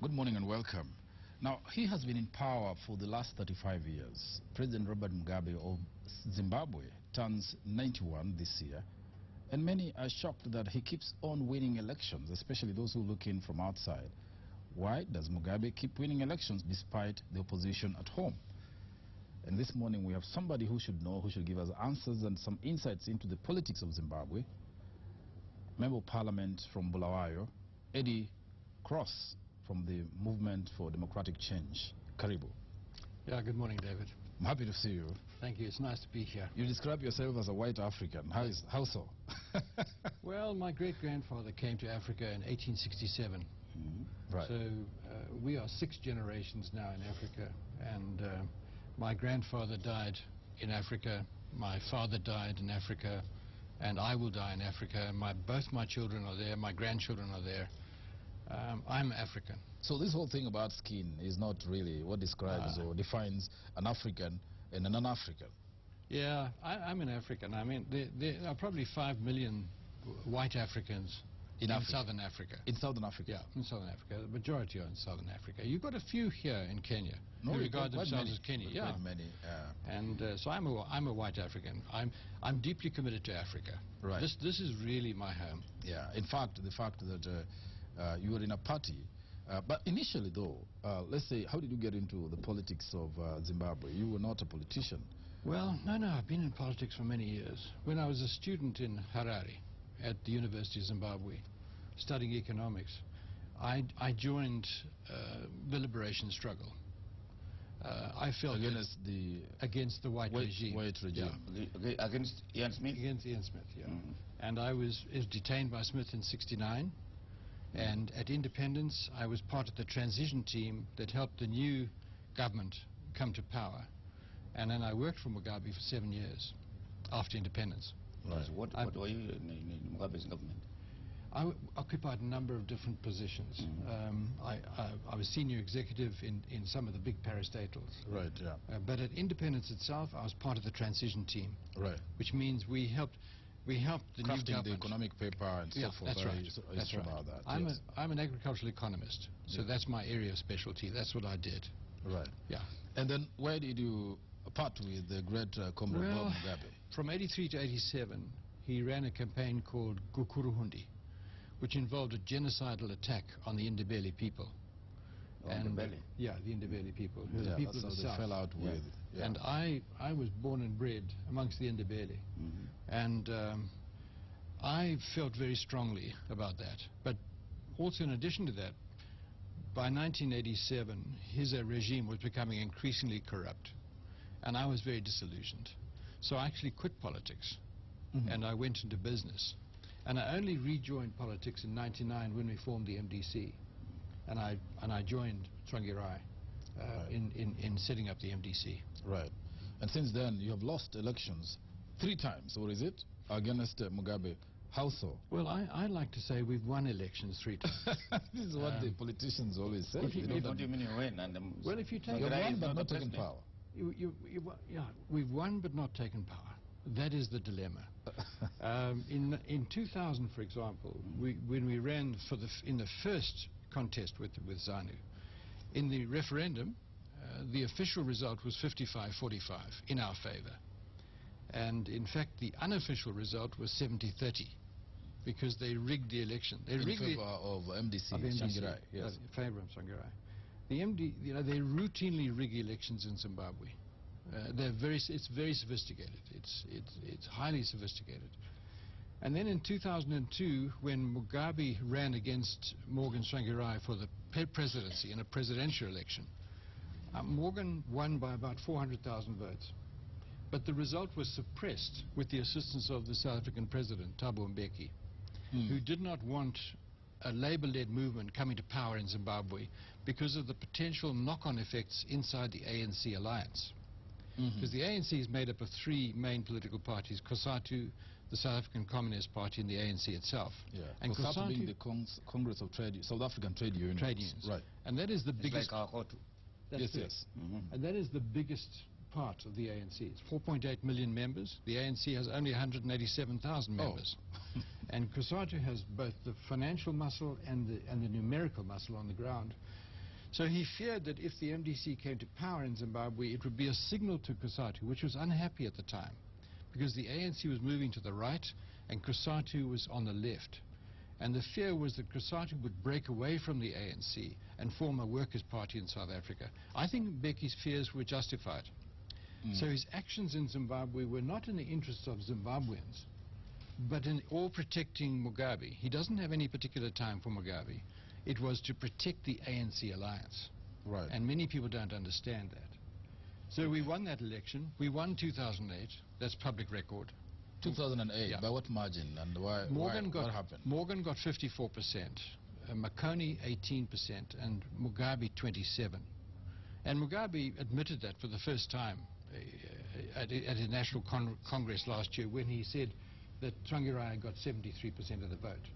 Good morning and welcome. Now, he has been in power for the last 35 years. President Robert Mugabe of Zimbabwe turns 91 this year, and many are shocked that he keeps on winning elections, especially those who look in from outside. Why does Mugabe keep winning elections despite the opposition at home? And this morning we have somebody who should know, who should give us answers and some insights into the politics of Zimbabwe. Member of Parliament from Bulawayo, Eddy from the Movement for Democratic Change. Karibu. Yeah, good morning, David. I'm happy to see you. Thank you. It's nice to be here. You describe yourself as a white African. How so? Well, my great-grandfather came to Africa in 1867. Right. So we are 6 generations now in Africa. And my grandfather died in Africa. My father died in Africa. And I will die in Africa. Both my children are there. My grandchildren are there. I'm African. So this whole thing about skin is not really what describes or defines an African and a non-African. Yeah, I'm an African. I mean, there are probably 5 million white Africans in Southern Africa. In Southern Africa? Yeah, in Southern Africa. The majority are in Southern Africa. You've got a few here in Kenya who regard themselves as Kenya. Yeah, quite many. And so I'm a white African. I'm deeply committed to Africa. Right. This is really my home. Yeah. In fact, the fact that you were in a party. But initially, though, let's say, how did you get into the politics of Zimbabwe? You were not a politician. Well, no, I've been in politics for many years. When I was a student in Harare at the University of Zimbabwe, studying economics, I joined the liberation struggle. I felt against the white regime. Yeah. Against Ian Smith? Against Ian Smith, yeah. And I was detained by Smith in '69. And at independence, I was part of the transition team that helped the new government come to power. And then I worked for Mugabe for 7 years after independence. Right. So what were you in Mugabe's government? I occupied a number of different positions. I was senior executive in some of the big parastatals. Right, yeah. But at independence itself, I was part of the transition team. Right. Which means we helped the new government. Crafting the economic paper and so forth. That's right. That's right. About that. I'm an agricultural economist, so that's my area of specialty. That's what I did. Right. Yeah. And then where did you part with the great comrade Bob Mugabe? From '83 to '87, he ran a campaign called Gukuruhundi, which involved a genocidal attack on the Indebele people. Indebele? Yeah, the Indebele people, who are the people of the south. They fell out with. Yeah. And I was born and bred amongst the Indebele. And I felt very strongly about that. But also in addition to that, by 1987, his regime was becoming increasingly corrupt. And I was very disillusioned. So I actually quit politics. And I went into business. And I only rejoined politics in '99 when we formed the MDC. And I joined Tsvangirai in setting up the MDC. Right. And since then, you have lost elections 3 times, or is it, against Mugabe? How so? Well, I like to say we've won elections 3 times. This is what the politicians always say. What do you mean you win? Well, if you take... You've won but not taken power. Yeah, we've won but not taken power. That is the dilemma. In 2000, for example, when we ran in the first contest with ZANU, in the referendum, the official result was 55-45 in our favor. And in fact, the unofficial result was 70-30 because they rigged the election. They rigged in favor of MDC, Tsvangirai, yes. In favor of Tsvangirai. They routinely rig elections in Zimbabwe. It's very sophisticated. It's highly sophisticated. And then in 2002, when Mugabe ran against Morgan Tsvangirai for the presidency in a presidential election, Morgan won by about 400,000 votes. But the result was suppressed with the assistance of the South African president, Thabo Mbeki, who did not want a Labour-led movement coming to power in Zimbabwe because of the potential knock-on effects inside the ANC alliance. Because the ANC is made up of 3 main political parties: COSATU, the South African Communist Party, and the ANC itself. Yeah. And COSATU being the Congress of South African Trade Unions. Trade unions. Right. And that is the biggest... Like our Yes. And that is the biggest part of the ANC. It's 4.8 million members. The ANC has only 187,000 members. And COSATU has both the financial muscle and the numerical muscle on the ground. So he feared that if the MDC came to power in Zimbabwe, it would be a signal to COSATU, which was unhappy at the time, because the ANC was moving to the right and COSATU was on the left. And the fear was that COSATU would break away from the ANC and form a workers' party in South Africa. I think Mbeki's fears were justified. So his actions in Zimbabwe were not in the interests of Zimbabweans, but in all protecting Mugabe. He doesn't have any particular time for Mugabe. It was to protect the ANC alliance. Right. And many people don't understand that. So we won that election. We won 2008. That's public record. 2008, Yeah. by what margin and why, what happened? Morgan got 54%, Makoni 18%, and Mugabe 27%. And Mugabe admitted that for the first time at a National Congress last year when he said that Tsvangirai got 73% of the vote.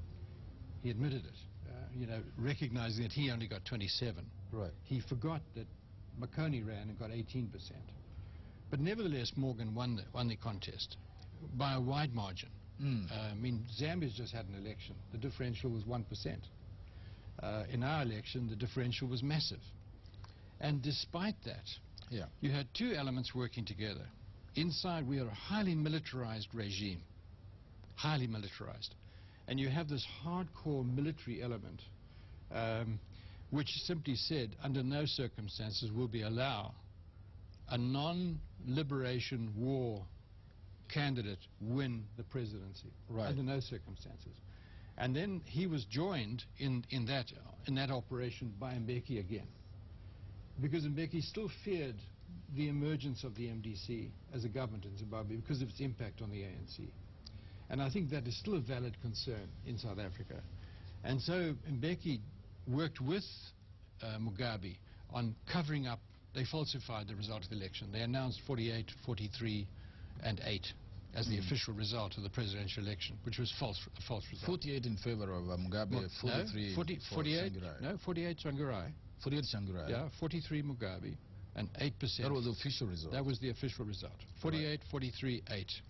He admitted it, recognizing that he only got 27%. Right. He forgot that Makoni ran and got 18%. But nevertheless, Morgan won the contest by a wide margin. I mean, Zambia's just had an election. The differential was 1%. In our election, the differential was massive. And despite that, you had two elements working together. Inside, we are a highly militarized regime, highly militarized. And you have this hardcore military element, which simply said, under no circumstances will we allow a non-liberation war candidate win the presidency. Right. Under no circumstances. And then he was joined in that operation by Mbeki again, because Mbeki still feared the emergence of the MDC as a government in Zimbabwe because of its impact on the ANC. And I think that is still a valid concern in South Africa. And so Mbeki worked with Mugabe on covering up. They falsified the result of the election. They announced 48, 43, and 8 as the official result of the presidential election, which was a false result. 48 in favor of Mugabe, 43 no, for 48, Tsvangirai. no, 48 Tsvangirai. 48 Tsvangirai. Yeah, 43 Mugabe, and 8%. That was the official result. That was the official result. 48, Right. 43, 8.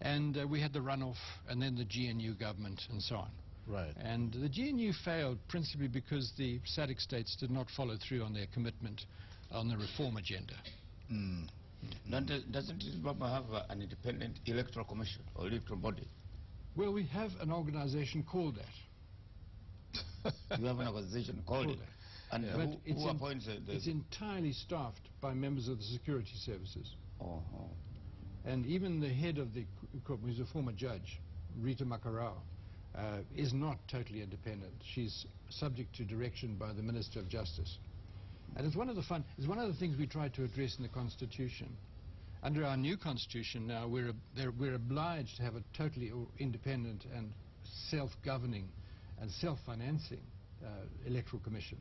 And we had the runoff, and then the GNU government, and so on. Right. And the GNU failed principally because the SADC states did not follow through on their commitment on the reform agenda. Doesn't Zimbabwe have an independent electoral commission or electoral body? Well, we have an organization called that. You have an organization called it. And But who appoints it's entirely staffed by members of the security services. Oh. And even the head of the who's a former judge, Rita Makarao, is not totally independent. She's subject to direction by the Minister of Justice. And it's one of the things we tried to address in the Constitution. Under our new Constitution now, we're obliged to have a totally independent and self-governing and self-financing electoral commission.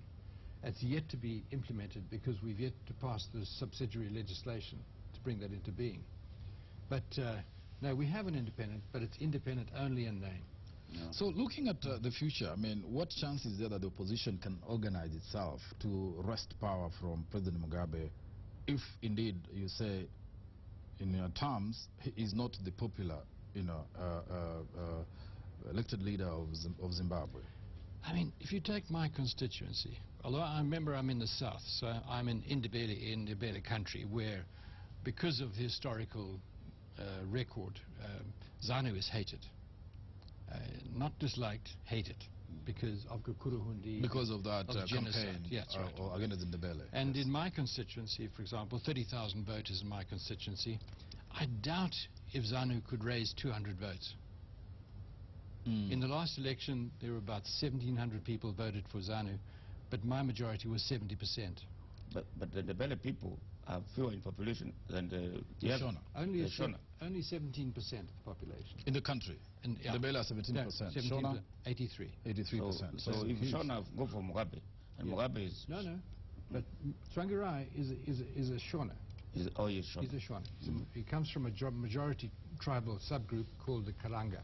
It's yet to be implemented because we've yet to pass the subsidiary legislation to bring that into being. But no, we have an independent, but it's independent only in name. No. So looking at the future, I mean, what chance is there that the opposition can organize itself to wrest power from President Mugabe if indeed you say, in your terms, he is not the popular, elected leader of Zimbabwe? I mean, if you take my constituency, although I remember I'm in the south, so I'm in Ndebele country, where, because of the historical record, ZANU is hated. Not disliked, hated, because of Kukuruhundi. Because of that genocide. campaign Yeah, that's right. or against Ndebele. And in my constituency, for example, 30,000 voters in my constituency, I doubt if ZANU could raise 200 votes. In the last election, there were about 1,700 people voted for ZANU, but my majority was 70%. But the Ndebele people are fewer in population than the Shona. Only Shona. only 17% of the population. In the country? And, yeah. Ndebele are 17%. Shona? 83. 83%. So if Shona go for Mugabe, and Mugabe is... No. But Tsvangirai is a Shona. He's Shona. He's a Shona. He comes from a majority tribal subgroup called the Kalanga.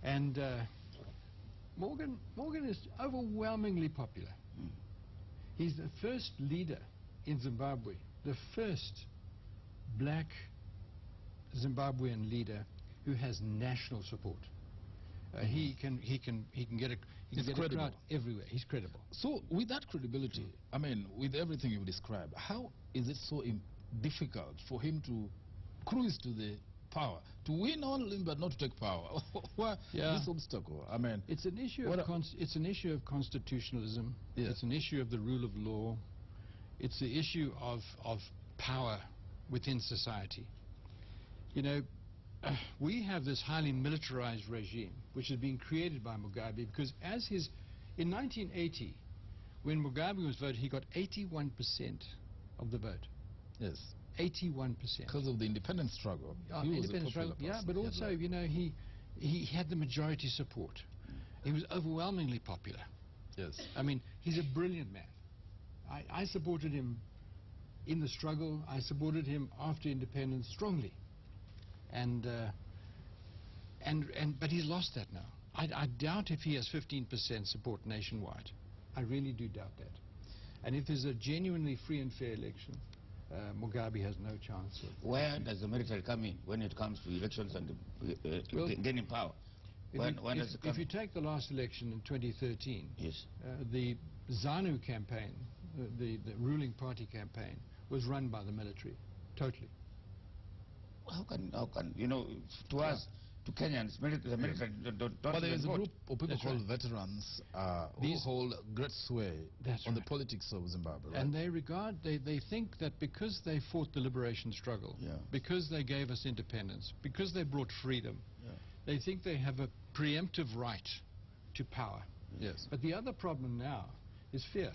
And Morgan is overwhelmingly popular. He's the first leader in Zimbabwe, the first black Zimbabwean leader who has national support. He can He He's can get a crowd credible. everywhere. He's credible. So with that credibility, I mean, with everything you've described, how is it so difficult for him to cruise to the power, to win only but not to take power? Why this obstacle? I mean, It's an issue it's an issue of constitutionalism. Yes. It's an issue of the rule of law. It's the issue of power within society. You know, we have this highly militarized regime which has been created by Mugabe because in 1980, when Mugabe was voted, he got 81% of the vote. yes, 81%. because of the independence struggle. He was a popular person. Yeah, but He had also, like- you know, he had the majority support. He was overwhelmingly popular. yes, I mean, he's a brilliant man. I supported him in the struggle. I supported him after independence strongly. But he's lost that now. I doubt if he has 15% support nationwide. I really do doubt that. And if there's a genuinely free and fair election, Mugabe has no chance of... Where does the military come in when it comes to elections and Well, gaining power? When does it come if you take the last election in 2013, Yes. the ZANU campaign, the ruling party campaign, was run by the military, totally. How can you know, to us, to Kenyans, the military don't but there even is a vote. group of people That's called right. veterans who These- hold great sway That's on the right. politics of Zimbabwe, right? And they think that because they fought the liberation struggle, Yeah. because they gave us independence, because they brought freedom, Yeah. they think they have a preemptive right to power. yes, But the other problem now is fear,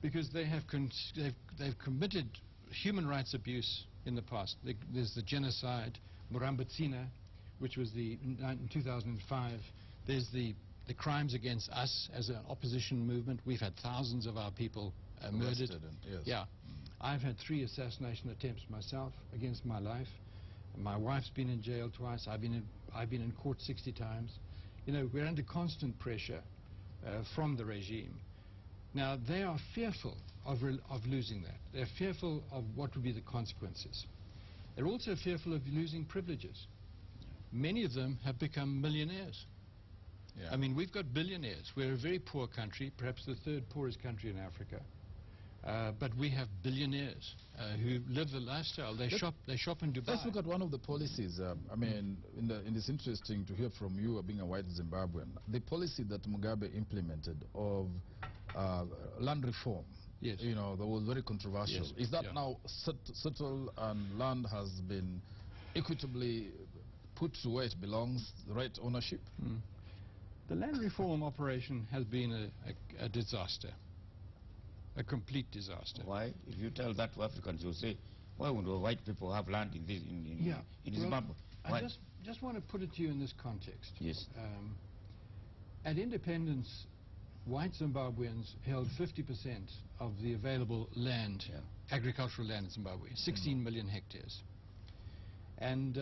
because they've committed human rights abuse in the past. There's the genocide, Murambatsina, which was in 2005. There's the crimes against us as an opposition movement. We've had thousands of our people murdered. Arrested and- yes. Yeah. I've had 3 assassination attempts myself against my life. My wife's been in jail twice. I've been in court 60 times. You know, we're under constant pressure from the regime. Now, they are fearful of losing that. They're fearful of what would be the consequences. They're also fearful of losing privileges. Many of them have become millionaires. Yeah. I mean, we've got billionaires. We're a very poor country, perhaps the 3rd poorest country in Africa. But we have billionaires who live the lifestyle. They shop in Dubai. Let's look at one of the policies. I mean, it's interesting to hear from you, being a white Zimbabwean, the policy that Mugabe implemented of land reform. Yes. You know, that was very controversial. Yes. Is that Yeah. now settled and land has been equitably put to where it belongs, the right ownership? The land reform operation has been a disaster, a complete disaster. Why? If you tell that to Africans, you'll say, why would the white people have land in Well, Zimbabwe? I Why? just want to put it to you in this context. Yes. At independence, white Zimbabweans held 50% of the available land, Yeah. agricultural land in Zimbabwe, 16 million hectares. And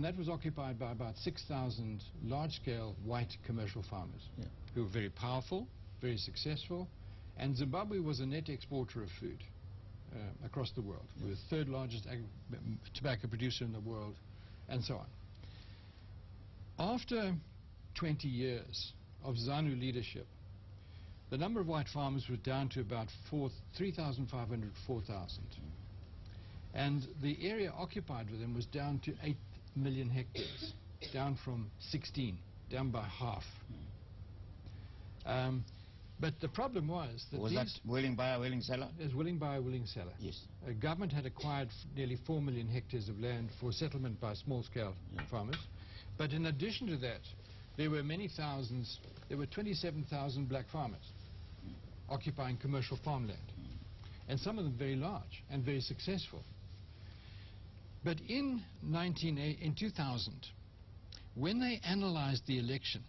that was occupied by about 6,000 large-scale white commercial farmers Yeah. who were very powerful, very successful, and Zimbabwe was a net exporter of food across the world. We were the 3rd largest tobacco producer in the world, and so on. After 20 years of ZANU leadership, the number of white farmers was down to about 3,500, 4,000. And the area occupied with them was down to 8 million hectares, down from 16, down by half. But the problem was that Was that willing buyer, willing seller? there's willing buyer, willing seller. Yes. Government had acquired nearly 4 million hectares of land for settlement by small-scale farmers. But in addition to that, there were many thousands, there were 27,000 black farmers occupying commercial farmland. And some of them very large and very successful. But in 2000, when they analyzed the election,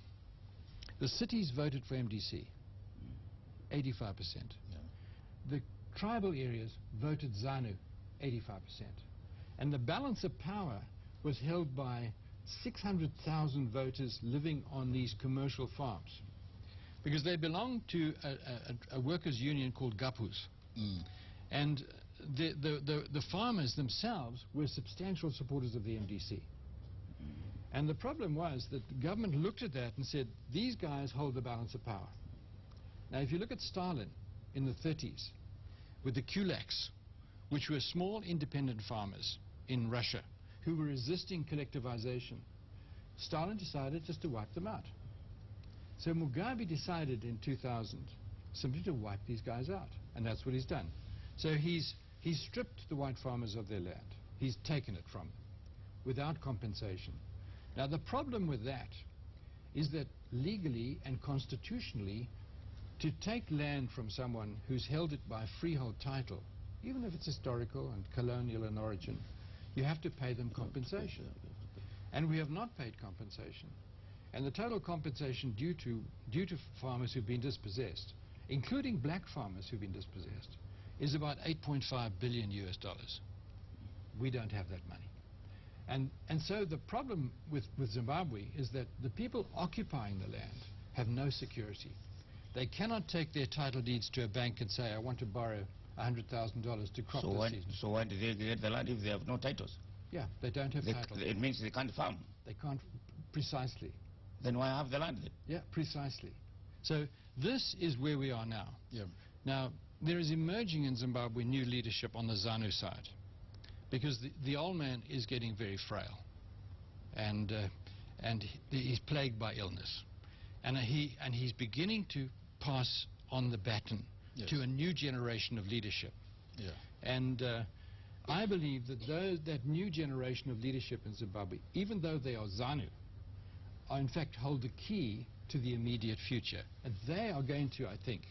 the cities voted for MDC, 85%. Yeah. The tribal areas voted ZANU, 85%. And the balance of power was held by 600,000 voters living on these commercial farms, because they belonged to a workers' union called GAPUs. And the farmers themselves were substantial supporters of the MDC. And the problem was that the government looked at that and said, these guys hold the balance of power. Now, if you look at Stalin in the 30s, with the kulaks, which were small independent farmers in Russia, who were resisting collectivization, Stalin decided just to wipe them out. So Mugabe decided in 2000 simply to wipe these guys out, and that's what he's done. So he's stripped the white farmers of their land. He's taken it from them without compensation. Now, the problem with that is that legally and constitutionally, to take land from someone who's held it by freehold title, even if it's historical and colonial in origin, you have to pay them compensation. And we have not paid compensation. And the total compensation due to farmers who've been dispossessed, including black farmers who've been dispossessed, is about $8.5 billion US. We don't have that money. And so the problem with Zimbabwe is that the people occupying the land have no security. They cannot take their title deeds to a bank and say, I want to borrow $100,000 to crop this season. So why do they get the land if they have no titles? Yeah, they don't have titles. It means they can't farm. They can't, precisely. Then why have the land then? Yeah, precisely. So this is where we are now. Yeah. Now, there is emerging in Zimbabwe new leadership on the ZANU side, because the old man is getting very frail, and he's plagued by illness, and he's beginning to pass on the baton to a new generation of leadership. Yeah. And I believe that that new generation of leadership in Zimbabwe, even though they are ZANU, are in fact hold the key to the immediate future, and they are going to, I think,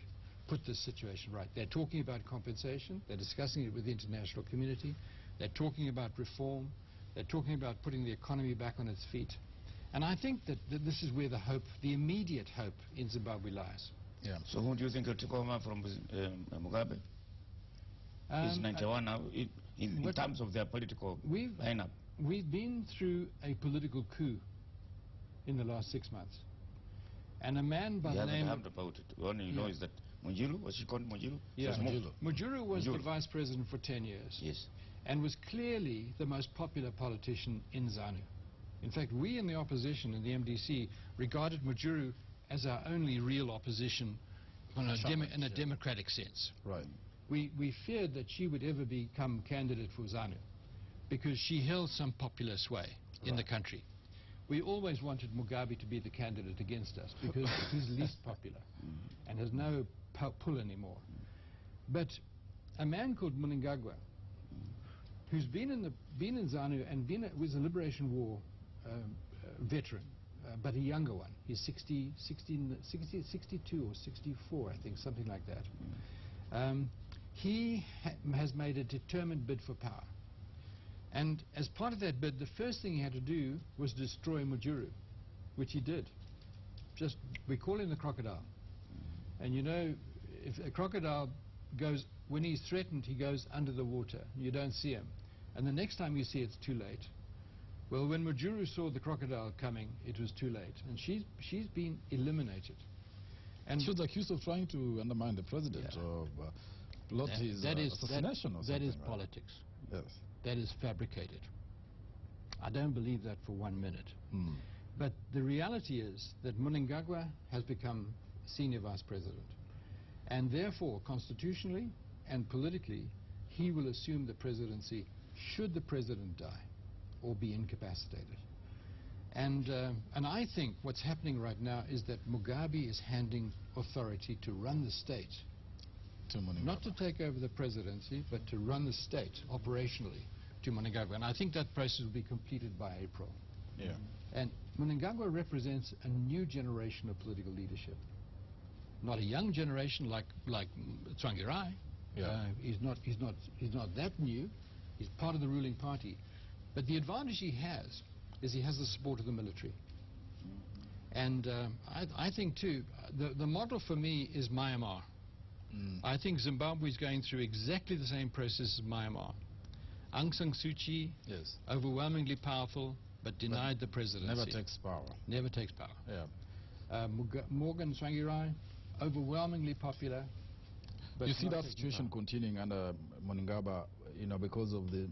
put this situation right. They're talking about compensation, they're discussing it with the international community, they're talking about reform, they're talking about putting the economy back on its feet. And I think that this is where the hope, the immediate hope in Zimbabwe lies. Yeah. So who do you think will take over from Mugabe? He's 91 now, in terms of their political lineup. We've been through a political coup in the last 6 months. And a man by the name... We haven't heard about it. All you know is that Mujuru, was she called Mujuru? Yeah, Mujuru was the vice president for 10 years. Yes. And was clearly the most popular politician in ZANU. In fact, we in the opposition in the MDC regarded Mujuru as our only real opposition in a democratic sense. Right. We feared that she would ever become candidate for ZANU because she held some popular sway in the country. We always wanted Mugabe to be the candidate against us because he's least popular and has no pull anymore. But a man called Mnangagwa, who's been in ZANU and was a Liberation War veteran, but a younger one. He's 62 or 64, I think, something like that. He has made a determined bid for power. And as part of that bid, the first thing he had to do was destroy Mujuru, which he did. We call him the crocodile. And you know, if a crocodile goes, when he's threatened, he goes under the water. You don't see him. And the next time you see it's too late. Well, when Mujuru saw the crocodile coming, it was too late. And she's been eliminated. And she was accused of trying to undermine the president or plot his assassination or something. That is politics. Yes. That is fabricated. I don't believe that for 1 minute. But the reality is that Mnangagwa has become senior vice president. And therefore, constitutionally and politically, he will assume the presidency should the president die or be incapacitated. And I think what's happening right now is that Mugabe is handing authority to run the state. Not to take over the presidency, but to run the state operationally to Mnangagwa. And I think that process will be completed by April. Yeah. And Mnangagwa represents a new generation of political leadership. Not a young generation like Tsvangirai. Yeah. He's not that new. He's part of the ruling party. But the advantage he has is he has the support of the military. And I think, too, the model for me is Myanmar. I think Zimbabwe is going through exactly the same process as Myanmar. Aung San Suu Kyi, overwhelmingly powerful, but denied the presidency. Never takes power. Never takes power. Yeah. Morgan Tsvangirai, overwhelmingly popular. But you see that situation continuing under Mnangagwa, because of the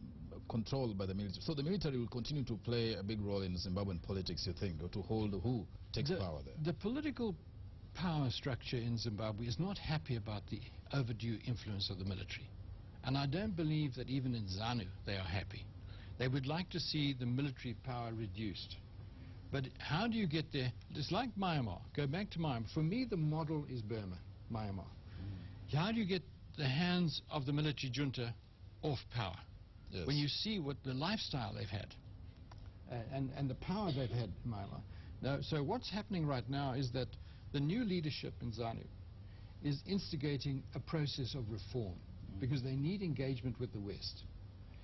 controlled by the military. So the military will continue to play a big role in Zimbabwean politics, you think, or to hold who takes power there? The political power structure in Zimbabwe is not happy about the overdue influence of the military. And I don't believe that even in ZANU they are happy. They would like to see the military power reduced. But how do you get there? It's like Myanmar. Go back to Myanmar. For me, the model is Burma, Myanmar. How do you get the hands of the military junta off power? Yes. When you see what the lifestyle they've had and the power they've had in Myanmar. Now, so what's happening right now is that the new leadership in ZANU is instigating a process of reform because they need engagement with the West.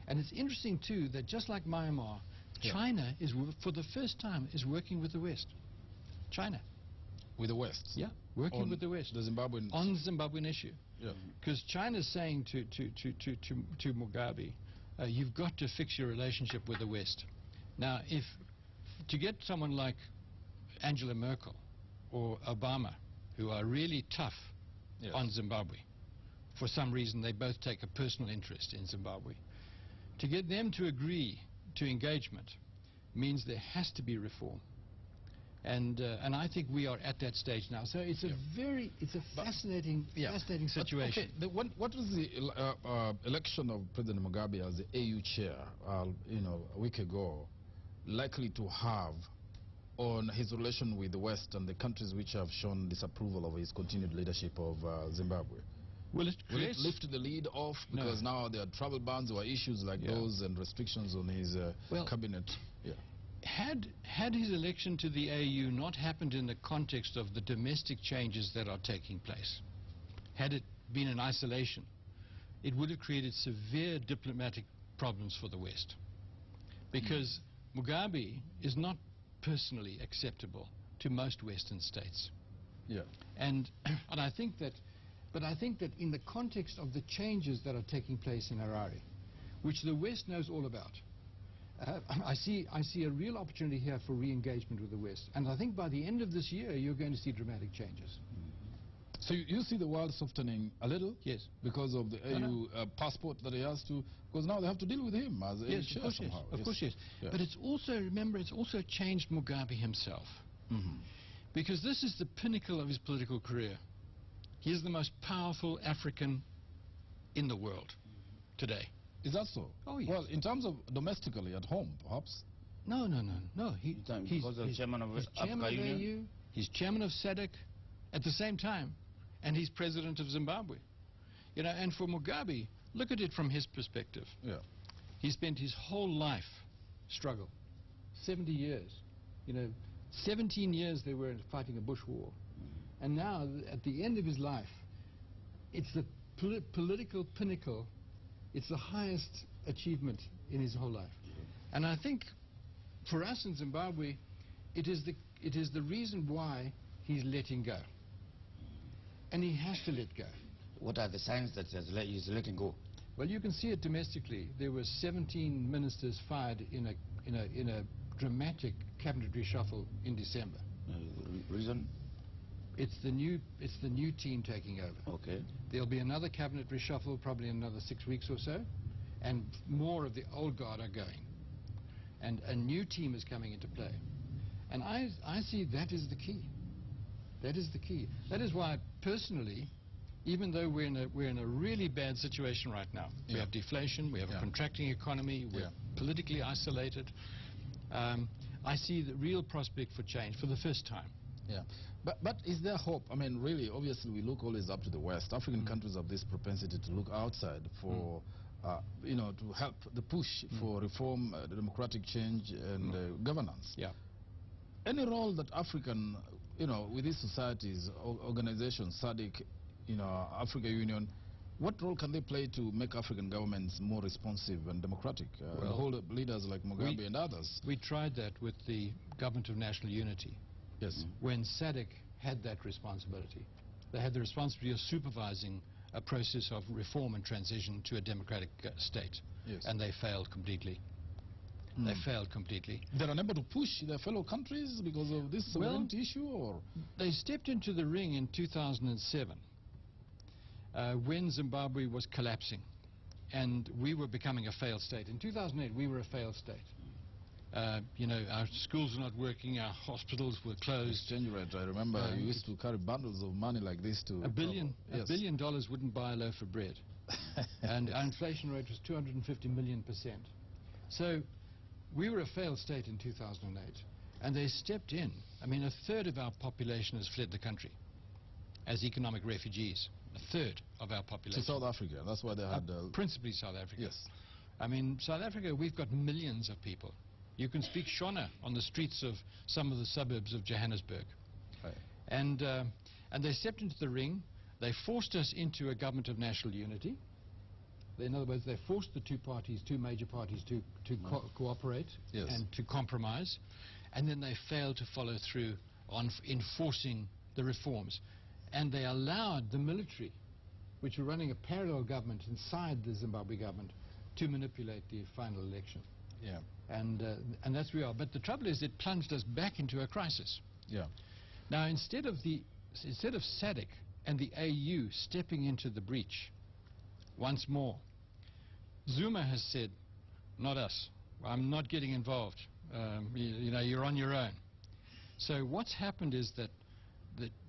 And it's interesting, too, that just like Myanmar, China is, for the first time, is working with the West. China. With the West? Yeah, working with the West. The Zimbabwean... On the Zimbabwean issue. Yeah. Because China's saying to Mugabe, you've got to fix your relationship with the West. Now, to get someone like Angela Merkel or Obama, who are really tough on Zimbabwe, for some reason they both take a personal interest in Zimbabwe, to get them to agree to engagement means there has to be reform. And I think we are at that stage now. So it's a fascinating situation. Okay, what was the election of President Mugabe as the AU chair, a week ago, likely to have on his relation with the West and the countries which have shown disapproval of his continued leadership of Zimbabwe? Will it lift the lead off? Because now there are travel bans or issues like those and restrictions on his cabinet. Yeah. Had his election to the AU not happened in the context of the domestic changes that are taking place, had it been in isolation, it would have created severe diplomatic problems for the West. Because Mugabe is not personally acceptable to most Western states. Yeah. And I think that in the context of the changes that are taking place in Harare, which the West knows all about, I see a real opportunity here for re-engagement with the West. And I think by the end of this year, you're going to see dramatic changes. So you see the world softening a little? Yes. Because of the AU passport that he has to, because now they have to deal with him as AU chair somehow. Of course, yes. Yeah. But it's also, remember, it's also changed Mugabe himself. Because this is the pinnacle of his political career. He is the most powerful African in the world today. Is that so? Oh, yes. Well, in terms of domestically at home, perhaps? No. He's chairman of AU, he's chairman of SADC at the same time, and he's president of Zimbabwe. And for Mugabe, look at it from his perspective. Yeah. He spent his whole life struggle, 70 years. 17 years they were fighting a bush war. And now, at the end of his life, it's the political pinnacle. It's the highest achievement in his whole life. And I think, for us in Zimbabwe, it is the reason why he's letting go. And he has to let go. What are the signs that he's letting go? Well, you can see it domestically. There were 17 ministers fired in a dramatic cabinet reshuffle in December. Reason? It's the new team taking over. Okay. There'll be another cabinet reshuffle probably in another 6 weeks or so, and more of the old guard are going. And a new team is coming into play. And I see that is the key. That is the key. That is why, personally, even though we're in a really bad situation right now, we have deflation, we have a contracting economy, we're politically isolated, I see the real prospect for change for the first time. Yeah, but is there hope? I mean, really, obviously, we look always up to the West. African countries have this propensity to look outside for, to help the push for reform, democratic change, and governance. Yeah. Any role that African, with these societies, organizations, SADC, Africa Union, what role can they play to make African governments more responsive and democratic? Hold leaders like Mugabe and others. We tried that with the Government of National Unity. Yes. When SADC had that responsibility. They had the responsibility of supervising a process of reform and transition to a democratic state. Yes. And they failed completely. They failed completely. They're unable to push their fellow countries because of this sovereignty issue, or? They stepped into the ring in 2007 when Zimbabwe was collapsing. and we were becoming a failed state. In 2008, we were a failed state. You know, our schools were not working, our hospitals were closed. Exchange rate, I remember you used to carry bundles of money like this to... $1 billion wouldn't buy a loaf of bread. And our inflation rate was 250 million%. So we were a failed state in 2008, and they stepped in. I mean, a third of our population has fled the country as economic refugees. A third of our population. To South Africa, that's why they had... principally South Africa. Yes. I mean, South Africa, we've got millions of people. You can speak Shona on the streets of some of the suburbs of Johannesburg. Right. And they stepped into the ring. They forced us into a government of national unity. In other words, they forced the two major parties to cooperate and to compromise. And then they failed to follow through on enforcing the reforms. And they allowed the military, which were running a parallel government inside the Zimbabwe government, to manipulate the final election. Yeah. And that's where we are. But the trouble is, it plunged us back into a crisis. Yeah. Now, instead of SADC and the AU stepping into the breach once more, Zuma has said, not us. I'm not getting involved. You know, you're on your own. So what's happened is that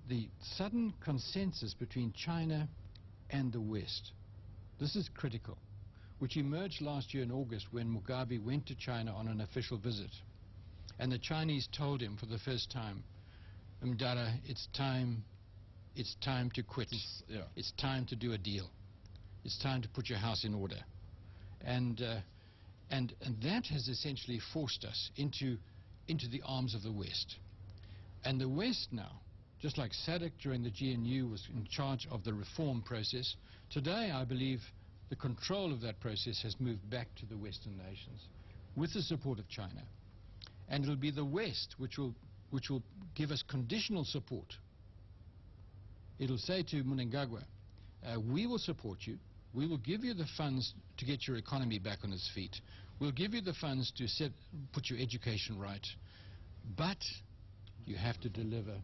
the sudden consensus between China and the West, this is critical, which emerged last year in August when Mugabe went to China on an official visit. And the Chinese told him for the first time, Mdara, it's time to quit. It's time to do a deal. It's time to put your house in order. And that has essentially forced us into the arms of the West. And the West now, just like SADC during the GNU was in charge of the reform process, today I believe the control of that process has moved back to the Western nations with the support of China. And it'll be the West which will give us conditional support. It'll say to Mnangagwa, we will support you. We will give you the funds to get your economy back on its feet. We'll give you the funds to put your education right. But you have to deliver.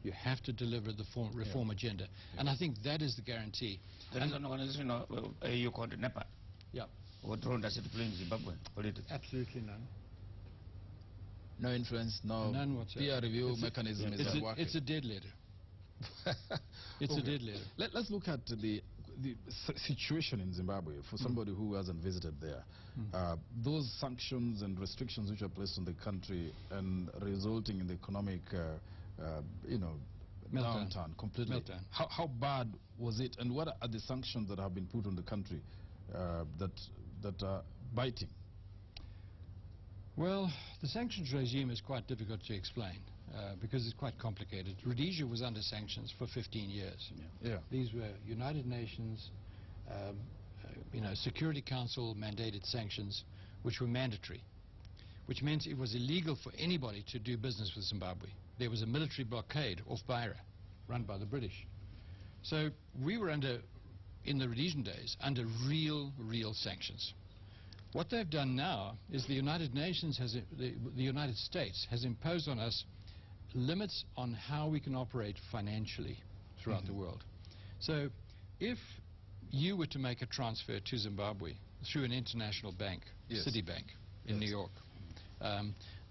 You have to deliver the reform agenda. Yeah. And I think that is the guarantee. There is an organization AU called NEPA. Yeah. What role does it play in Zimbabwe politics? Absolutely none. No influence, none whatsoever. Peer review mechanism is not working. It's a dead letter. It's a dead letter. Let's look at the situation in Zimbabwe for somebody who hasn't visited there. Those sanctions and restrictions which are placed on the country and resulting in the economic downturn completely. Meltdown. How bad was it, and what are the sanctions that have been put on the country that are biting? Well, the sanctions regime is quite difficult to explain because it's quite complicated. Rhodesia was under sanctions for 15 years. Yeah. These were United Nations, Security Council mandated sanctions, which were mandatory, which meant it was illegal for anybody to do business with Zimbabwe. There was a military blockade off Beira, run by the British. So we were in the Rhodesian days, under real sanctions. What they've done now is the United Nations the United States has imposed on us limits on how we can operate financially throughout the world. So if you were to make a transfer to Zimbabwe through an international bank, Citibank in New York,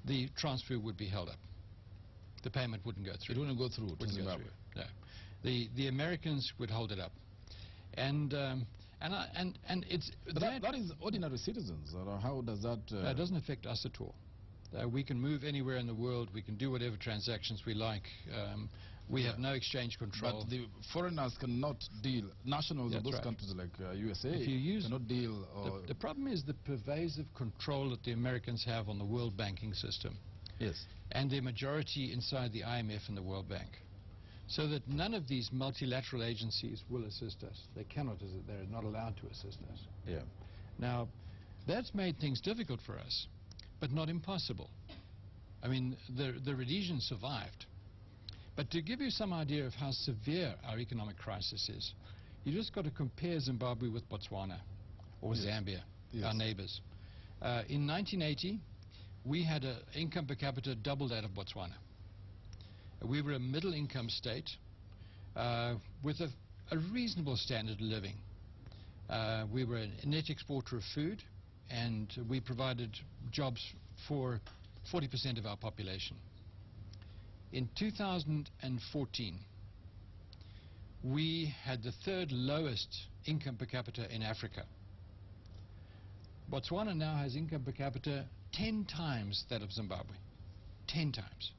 the transfer would be held up. The payment wouldn't go through. It wouldn't go through to Zimbabwe. No. The Americans would hold it up. And it's that is ordinary citizens. How does that? It doesn't affect us at all. We can move anywhere in the world. We can do whatever transactions we like. We have no exchange control. But the foreigners cannot deal. Nationals of those countries like USA cannot deal. The problem is the pervasive control that the Americans have on the world banking system. Yes. And their majority inside the IMF and the World Bank. So that none of these multilateral agencies will assist us. They cannot, they're not allowed to assist us. Yeah. Now, that's made things difficult for us, but not impossible. I mean, the Rhodesians survived. But to give you some idea of how severe our economic crisis is, you just got to compare Zimbabwe with Botswana or Zambia, our neighbors. In 1980, we had an income per capita double that of Botswana. We were a middle-income state with a reasonable standard of living. We were a net exporter of food, and we provided jobs for 40% of our population. In 2014, we had the third lowest income per capita in Africa. Botswana now has income per capita 10 times that of Zimbabwe. 10 times.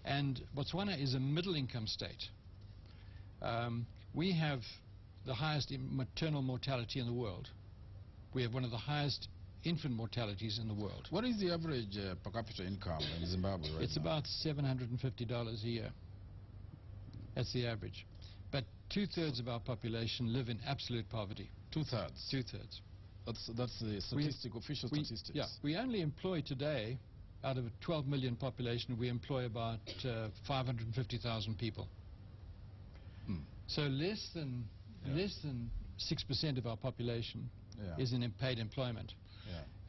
And Botswana is a middle income state. We have the highest maternal mortality in the world. We have one of the highest infant mortalities in the world. What is the average per capita income in Zimbabwe right It's now? about $750 a year. That's the average. But 2/3 of our population live in absolute poverty. 2/3? 2/3. That's the statistic, official statistics. Yeah, we only employ today, out of a 12 million population, we employ about 550,000 people. So less than 6% of our population is in paid employment.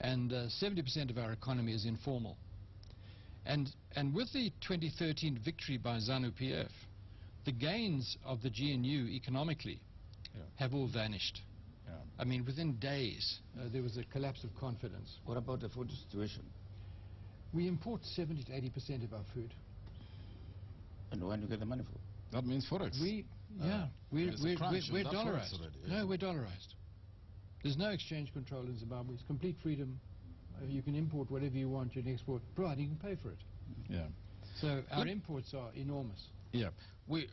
And 70% of our economy is informal. And with the 2013 victory by ZANU-PF, the gains of the GNU economically have all vanished. I mean, within days, there was a collapse of confidence. What about the food situation? We import 70 to 80% of our food. And when do you get the money for? That means Forex. We're dollarized. No, we're dollarized. There's no exchange control in Zimbabwe. It's complete freedom. You can import whatever you want, you can export, provided you can pay for it. So our imports are enormous. Well,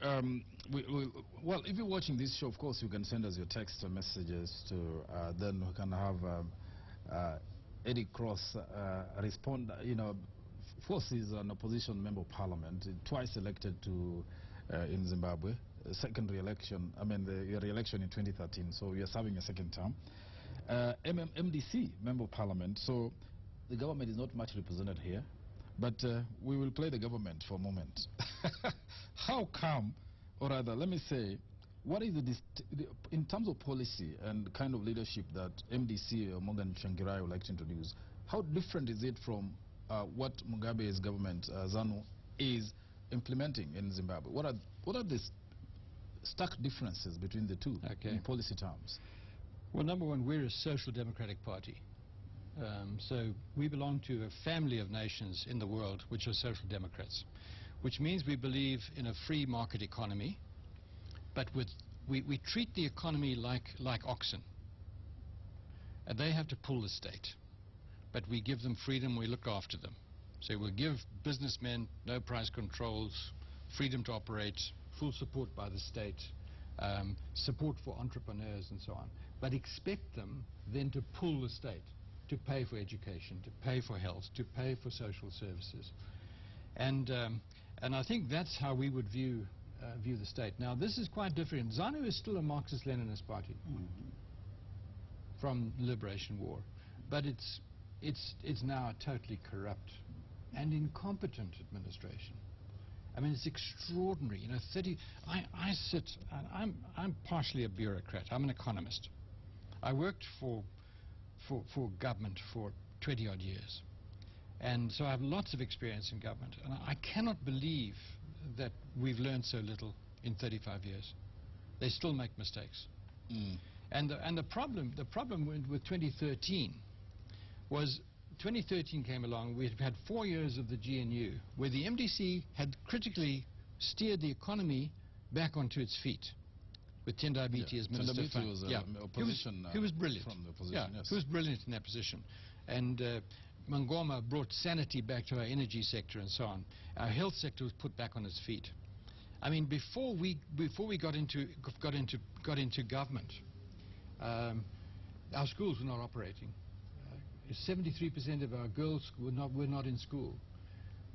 if you're watching this show, of course, you can send us your text or messages to, then we can have Eddy Cross respond. You know, Force is an opposition member of parliament, twice elected to in Zimbabwe, second re-election, I mean the re-election in 2013, so we are serving a second term. MDC, member of parliament, so the government is not much represented here, but we will play the government for a moment. How come, or rather, let me say, what is in terms of policy and kind of leadership that MDC or Morgan Tsvangirai would like to introduce, how different is it from what Mugabe's government, ZANU, is implementing in Zimbabwe? What are the stark differences between the two in policy terms? Well, number one, we're a social democratic party. So we belong to a family of nations in the world which are social democrats, which means we believe in a free market economy, but we treat the economy like oxen. And they have to pull the state, but we give them freedom, we look after them. So we'll give businessmen no price controls, freedom to operate, full support by the state, support for entrepreneurs and so on, but expect them then to pull the state, to pay for education, to pay for health, to pay for social services. And I think that's how we would view the state. Now, this is quite different. ZANU is still a Marxist-Leninist party from the Liberation War, but it's now a totally corrupt and incompetent administration. I mean, it's extraordinary. You know, I sit, and I'm partially a bureaucrat. I'm an economist. I worked for government for 20-odd years. And so I have lots of experience in government. And I cannot believe that we've learned so little in 35 years. They still make mistakes. And the problem with 2013 was 2013 came along, we had 4 years of the GNU, where the MDC had critically steered the economy back onto its feet, with Tendai Biti as Minister of Finance. He was brilliant. From the opposition, He was brilliant in that position. And Mangoma brought sanity back to our energy sector and so on. Our health sector was put back on its feet. I mean, before we got into government, our schools were not operating. 73% of our girls were not in school.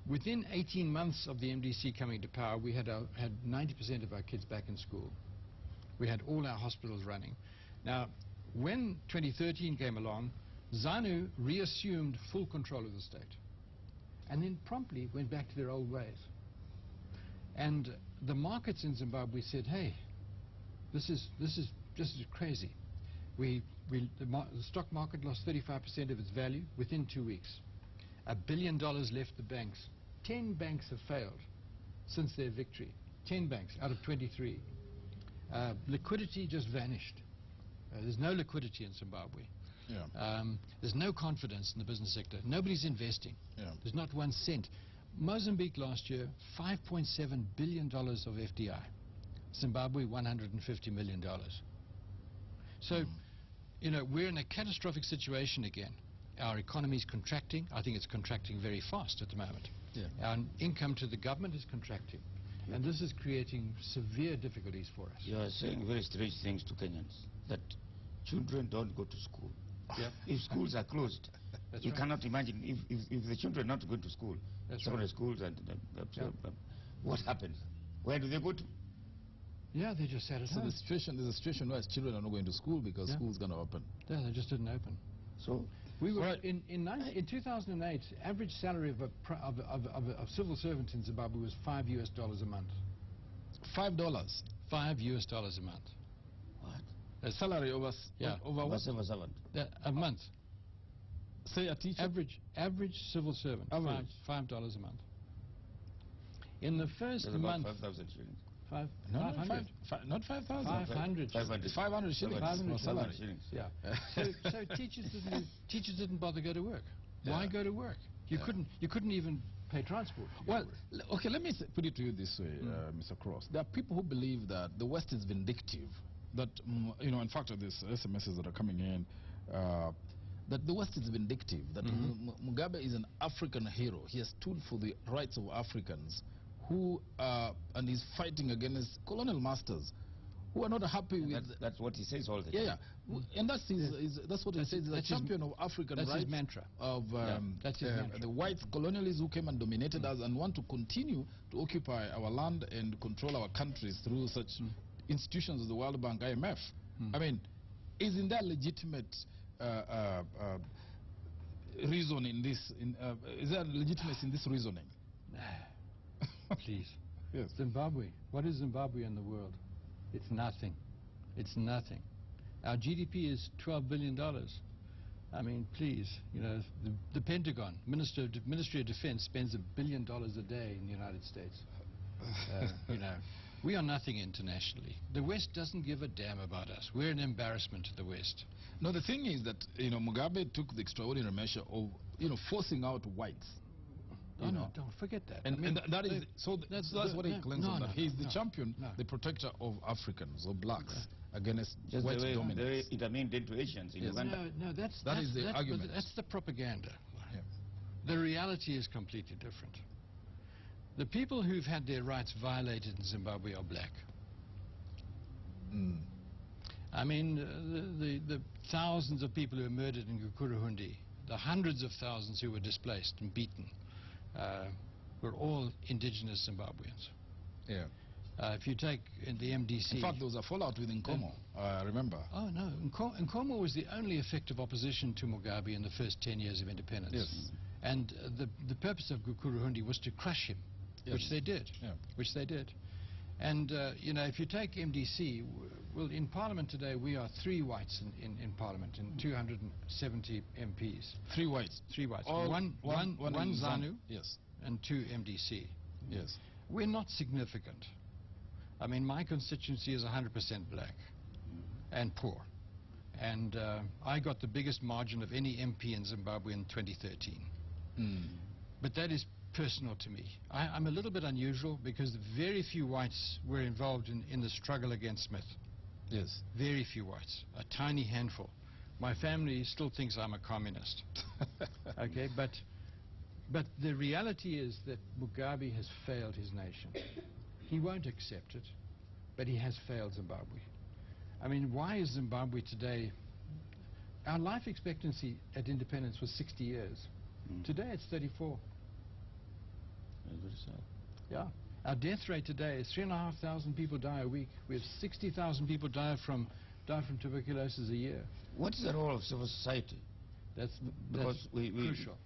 Within 18 months of the MDC coming to power, we had 90% of our kids back in school. We had all our hospitals running. Now, when 2013 came along, ZANU reassumed full control of the state, and then promptly went back to their old ways. And the markets in Zimbabwe said, "Hey, this is crazy." The stock market lost 35% of its value within 2 weeks. $1 billion left the banks. 10 banks have failed since their victory. 10 banks out of 23. Liquidity just vanished. There's no liquidity in Zimbabwe. Yeah. There's no confidence in the business sector. Nobody's investing. Yeah. There's not 1 cent. Mozambique last year, $5.7 billion of FDI. Zimbabwe, $150 million. So, you know, we're in a catastrophic situation again. Our economy is contracting. I think it's contracting very fast at the moment. Yeah. Our income to the government is contracting. And this is creating severe difficulties for us. You are saying very strange things to Kenyans, that children don't go to school. Yeah. If schools are closed, That's you right. cannot imagine if the children are not going to school, That's secondary right. schools, and what happens? Where do they go to? Yeah, they just sat at So home. there's a situation where children are not going to school because school's going to open. Yeah, they just didn't open. So We were Right. in 2008. Average salary of a civil servant in Zimbabwe was $5 a month. $5. $5 a month. what? A salary over Yeah. over what? Civil servant. A month. Say a teacher. Average civil servant. Average. $5 a month. In the first That's about month. 5,000 shillings. No, 500. not 5,000. 500. 500. 500 shillings. 500 for salary. shillings. Yeah. So teachers didn't bother go to work. Why Yeah. go to work? You couldn't even pay transport. to go Well, to work. okay, let me put it to you this way, Mr. Cross. There are people who believe that the West is vindictive. That, you know, in fact, these SMSs that are coming in, that the West is vindictive, that Mugabe is an African hero. He has stood for the rights of Africans who, and he's fighting against colonial masters who are not happy with... That's what he says all the time. Yeah. And that's what he says. He's a champion of African rights. That's his mantra. Of That's his mantra. the white colonialists who came and dominated us and want to continue to occupy our land and control our countries through such institutions as the World Bank, IMF. I mean, isn't there legitimate reason in this? Is there legitimacy in this reasoning? Please. Yes. Zimbabwe. What is Zimbabwe in the world? It's nothing. It's nothing. Our GDP is $12 billion. I mean, please, you know, the Pentagon, Ministry of Defense spends $1 billion a day in the United States. You know, we are nothing internationally. The West doesn't give a damn about us. We're an embarrassment to the West. No, the thing is that, you know, Mugabe took the extraordinary measure of, you know, forcing out whites. No, don't forget that. And, I mean, that is, that's what he claims on that. He's the champion, no. the protector of Africans or blacks against Just white the way dominance. they intervened into Asians in Uganda. No, That is the argument. That's the propaganda. Yeah. The reality is completely different. The people who've had their rights violated in Zimbabwe are black. I mean, the thousands of people who were murdered in Gukuruhundi, the hundreds of thousands who were displaced and beaten, were all indigenous Zimbabweans. Yeah. If you take in the MDC... In fact, there was a fallout with Nkomo, remember? Oh, no. Nkomo was the only effective opposition to Mugabe in the first 10 years of independence. Yes. And the purpose of Gukuruhundi was to crush him, Yes. which they did. Yeah. Which they did. And, you know, if you take MDC, well, in Parliament today, we are 3 whites in Parliament and 270 MPs. 3 whites. 3 whites. All One in ZANU Yes. and 2 MDC. Yes. We're not significant. I mean, my constituency is 100% black and poor. And I got the biggest margin of any MP in Zimbabwe in 2013. But that is personal to me. I'm a little bit unusual because very few whites were involved in the struggle against Smith. Yes. Very few whites, a tiny handful. My family still thinks I'm a communist. Okay, but the reality is that Mugabe has failed his nation. He won't accept it, but he has failed Zimbabwe. I mean, why is Zimbabwe today... Our life expectancy at independence was 60 years. Today it's 34. That's very sad. Yeah. Our death rate today is 3,500 people die a week. We have 60,000 people die from tuberculosis a year. What's the role of civil society? That's crucial.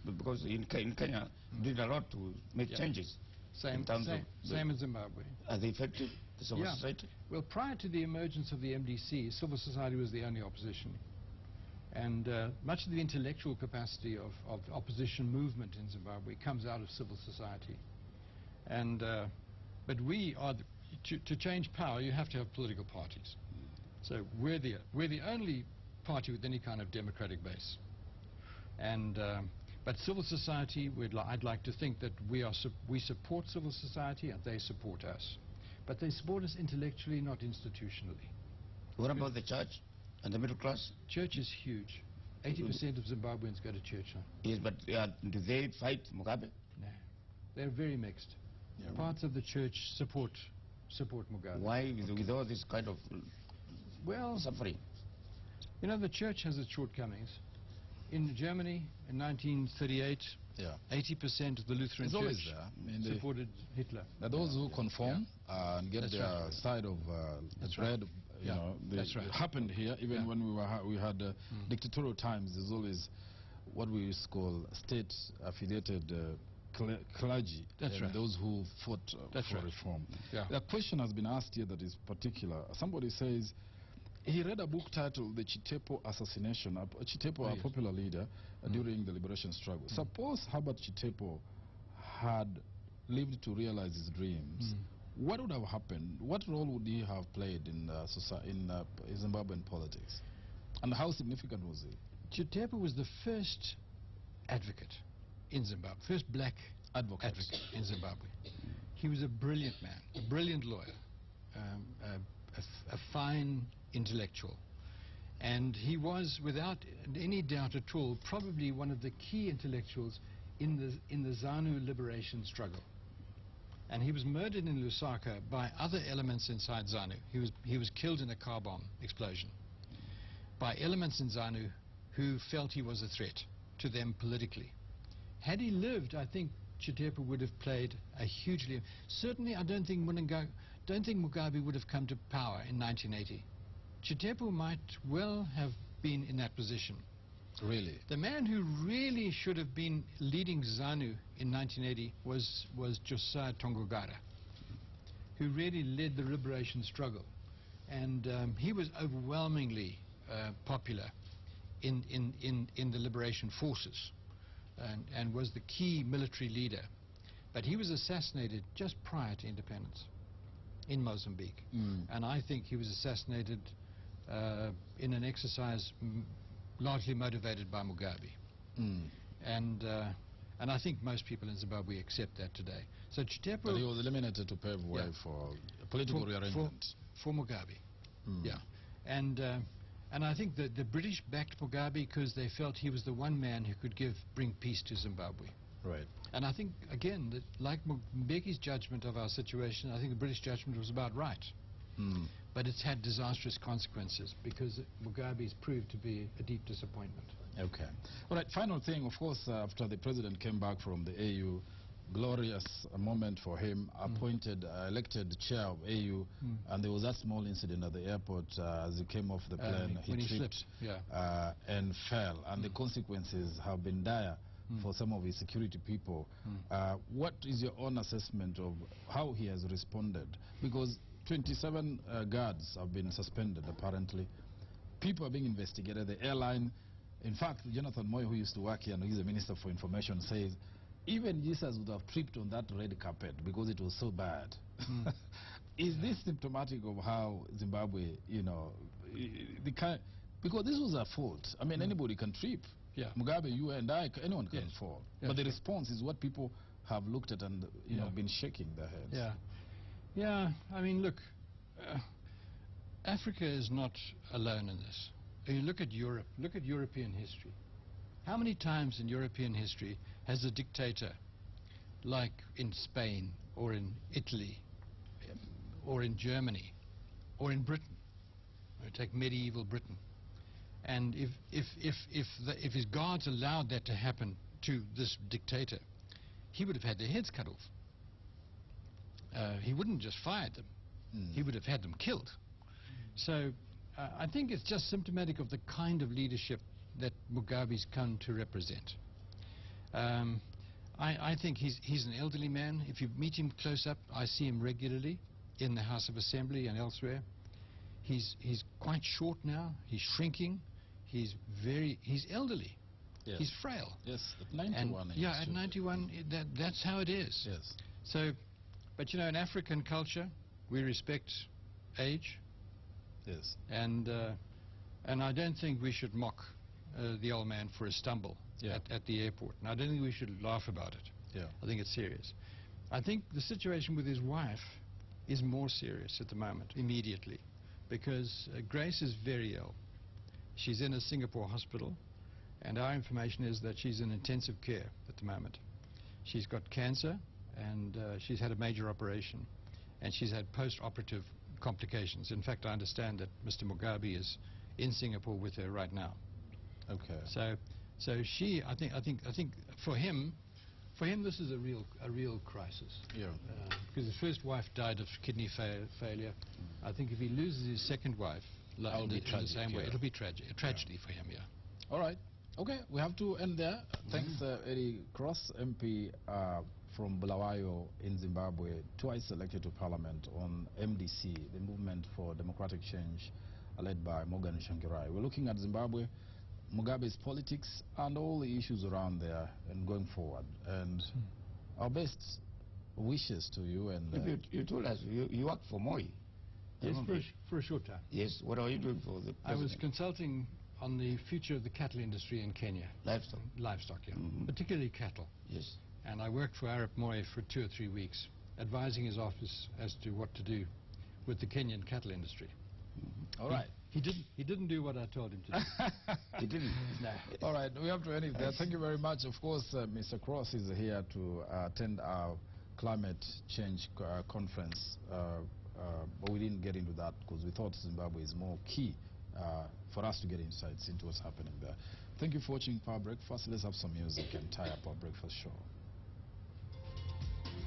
Because in Kenya, we did a lot to make changes. Same as Zimbabwe. Are they effective, the civil society? Well, prior to the emergence of the MDC, civil society was the only opposition. And much of the intellectual capacity of opposition movement in Zimbabwe comes out of civil society. And but we are, to change power, you have to have political parties. So we're the only party with any kind of democratic base. And but civil society, I'd like to think that we support civil society and they support us. But they support us intellectually, not institutionally. What about the church and the middle class? Church is huge. 80% of Zimbabweans go to church now. Yes, but do they fight Mugabe? No. They're very mixed. Yeah. Parts of the church support Mugabe. Why, with all this kind of suffering? You know, the church has its shortcomings. In Germany, in 1938, 80% of the Lutheran church supported Hitler. Those who conform and get their side of the bread, you know, it happened here. Even when we had dictatorial times, there's always what we used to call state-affiliated clergy, those who fought for reform. A question has been asked here that is particular. Somebody says he read a book titled The Chitepo Assassination. Chitepo, a popular leader during the liberation struggle. Suppose Herbert Chitepo had lived to realize his dreams. What would have happened? What role would he have played in Zimbabwean politics? And how significant was he? Chitepo was the first advocate in Zimbabwe, first black advocate in Zimbabwe. He was a brilliant man, a brilliant lawyer, a fine intellectual. And he was, without any doubt at all, probably one of the key intellectuals in the ZANU liberation struggle. And he was murdered in Lusaka by other elements inside ZANU. He was killed in a car bomb explosion by elements in ZANU who felt he was a threat to them politically. Had he lived, I think Chitepo would have played a hugely... Certainly, I don't think Mugabe would have come to power in 1980. Chitepo might well have been in that position. Really? The man who really should have been leading ZANU in 1980 was Josiah Tongogara, who really led the liberation struggle. And he was overwhelmingly popular in the liberation forces and was the key military leader. But he was assassinated just prior to independence in Mozambique. And I think he was assassinated in an exercise largely motivated by Mugabe. And I think most people in Zimbabwe accept that today. So Chitepo... But he was eliminated to pave way for a political rearrangement. For Mugabe, And I think that the British backed Mugabe because they felt he was the one man who could bring peace to Zimbabwe. Right. And I think, again, that like Mbeki's judgment of our situation, I think the British judgment was about right. But it's had disastrous consequences because Mugabe's proved to be a deep disappointment. Okay. All right, final thing, of course, after the president came back from the AU, glorious moment for him, elected chair of AU, and there was that small incident at the airport as he came off the plane. He tripped and fell, and the consequences have been dire for some of his security people. What is your own assessment of how he has responded? Because 27 guards have been suspended, apparently. People are being investigated. The airline, in fact, Jonathan Moyo, who used to work here and he's the Minister for Information, says even Jesus would have tripped on that red carpet because it was so bad. Is this symptomatic of how Zimbabwe, you know, because this was a fault. I mean, anybody can trip. Mugabe, you and I, anyone can fall. But the response is what people have looked at and, you know, been shaking their heads. Yeah, I mean, look, Africa is not alone in this. You look at Europe, look at European history. How many times in European history has a dictator, like in Spain or in Italy or in Germany or in Britain, take medieval Britain, and if his guards allowed that to happen to this dictator, he would have had their heads cut off. He wouldn't just fired them, he would have had them killed. So I think it's just symptomatic of the kind of leadership that Mugabe's come to represent. I think he's an elderly man. If you meet him close up, I see him regularly in the House of Assembly and elsewhere. He's quite short now, he's shrinking, he's elderly. Yes. He's frail. Yes, at 91. And at 91, that's how it is. Yes. So, but you know, in African culture, we respect age, Yes. And I don't think we should mock the old man for a stumble at the airport. And I don't think we should laugh about it. Yeah. I think it's serious. I think the situation with his wife is more serious at the moment, immediately, because Grace is very ill. She's in a Singapore hospital, and our information is that she's in intensive care at the moment. She's got cancer, and she's had a major operation, and she's had post-operative complications. In fact, I understand that Mr. Mugabe is in Singapore with her right now. Okay. So she, I think for him this is a real crisis. Yeah. Because his first wife died of kidney failure. I think if he loses his second wife, in the same way, it'll be a tragedy for him. Yeah. All right. Okay, we have to end there. Thanks, Eddy Cross, MP from Bulawayo in Zimbabwe, twice elected to Parliament on MDC, the Movement for Democratic Change, led by Morgan Shangirai. We're looking at Zimbabwe, Mugabe's politics, and all the issues around there and going forward. And our best wishes to you. And you told us you worked for Moi. Yes, for a short time. Yes. What are you doing for the president? I was consulting on the future of the cattle industry in Kenya. Livestock? Livestock, yeah. Particularly cattle. Yes. And I worked for Arap Moi for 2 or 3 weeks, advising his office as to what to do with the Kenyan cattle industry. All right. He didn't do what I told him to do. He didn't? No. All right, we have to end it there. Thank you very much. Of course, Mr. Cross is here to attend our climate change conference, but we didn't get into that because we thought Zimbabwe is more key for us to get insights into what's happening there. Thank you for watching Power Breakfast. Let's have some music and tie up our breakfast show.